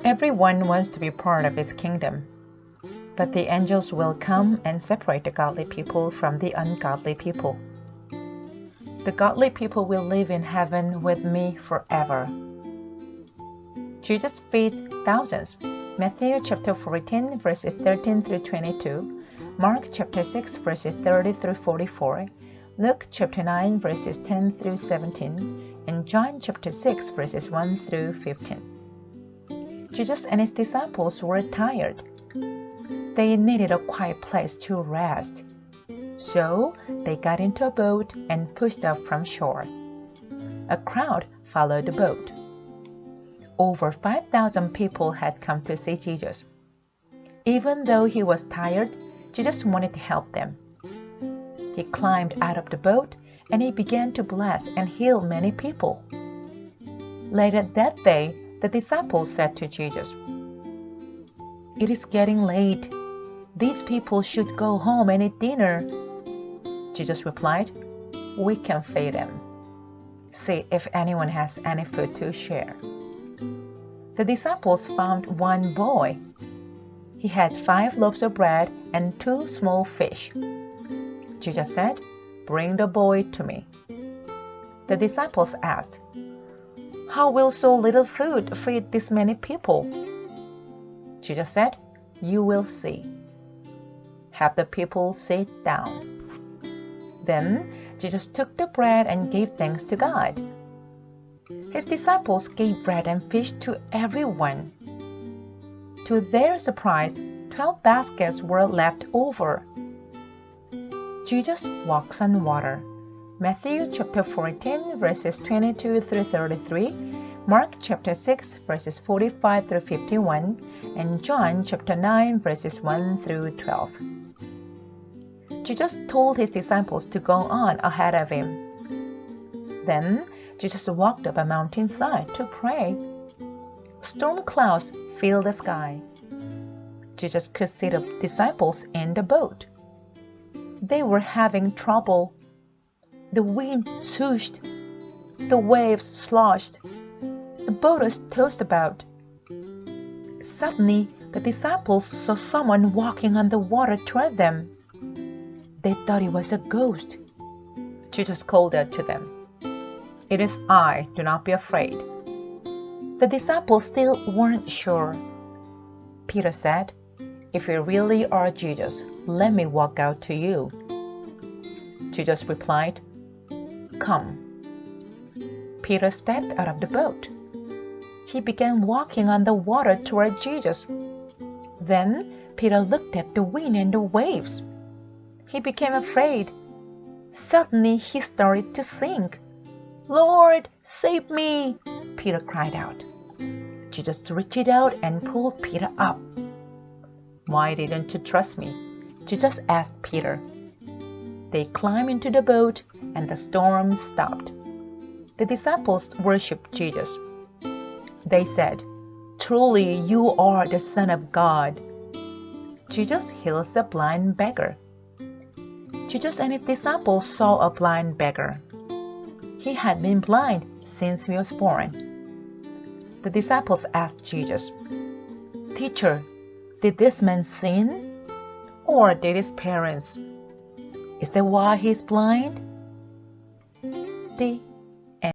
Everyone wants to be part of his kingdom, but the angels will come and separate the godly people from the ungodly people. The godly people will live in heaven with me forever. Jesus feeds thousands. Matthew chapter 14, verses 13 through 22, Mark chapter 6, verses 30 through 44, Luke chapter 9, verses 10 through 17, and John chapter 6, verses 1 through 15. Jesus and his disciples were tired. They needed a quiet place to rest. So they got into a boat and pushed off from shore. A crowd followed the boat. Over 5,000 people had come to see Jesus. Even though he was tired, Jesus wanted to help them. He climbed out of the boat and he began to bless and heal many people. Later that day, the disciples said to Jesus, "It is getting late. These people should go home and eat dinner." Jesus replied, "We can feed them. See if anyone has any food to share." The disciples found one boy. He had 5 loaves of bread and 2 small fish. Jesus said, "Bring the boy to me." The disciples asked, "How will so little food feed this many people?" Jesus said, "You will see." Have the people sit down. Then Jesus took the bread and gave thanks to God. His disciples gave bread and fish to everyone. To their surprise, 12 baskets were left over. Jesus walks on water. Matthew chapter 14, verses 22 through 33, Mark chapter 6, verses 45 through 51, and John chapter 9, verses 1 through 12. Jesus told his disciples to go on ahead of him. Then Jesus walked up a mountainside to pray. Storm clouds filled the sky. Jesus could see the disciples in the boat. They were having trouble. The wind swooshed. The waves sloshed. The boat was tossed about. Suddenly, the disciples saw someone walking on the water toward them. They thought it was a ghost. Jesus called out to them, "It is I, do not be afraid." The disciples still weren't sure. Peter said, "If you really are Jesus, let me walk out to you." Jesus replied, "Come." Peter stepped out of the boat. He began walking on the water toward Jesus. Then Peter looked at the wind and the waves. He became afraid. Suddenly he started to sink. "Lord, save me!" Peter cried out. Jesus reached out and pulled Peter up. "Why didn't you trust me?" Jesus asked Peter. They climbed into the boat and the storm stopped. The disciples worshipped Jesus. They said, "Truly you are the Son of God." Jesus heals a blind beggar. Jesus and his disciples saw a blind beggar. He had been blind since he was born. The disciples asked Jesus, "Teacher, did this man sin? Or did his parents? Is that why he is blind?" The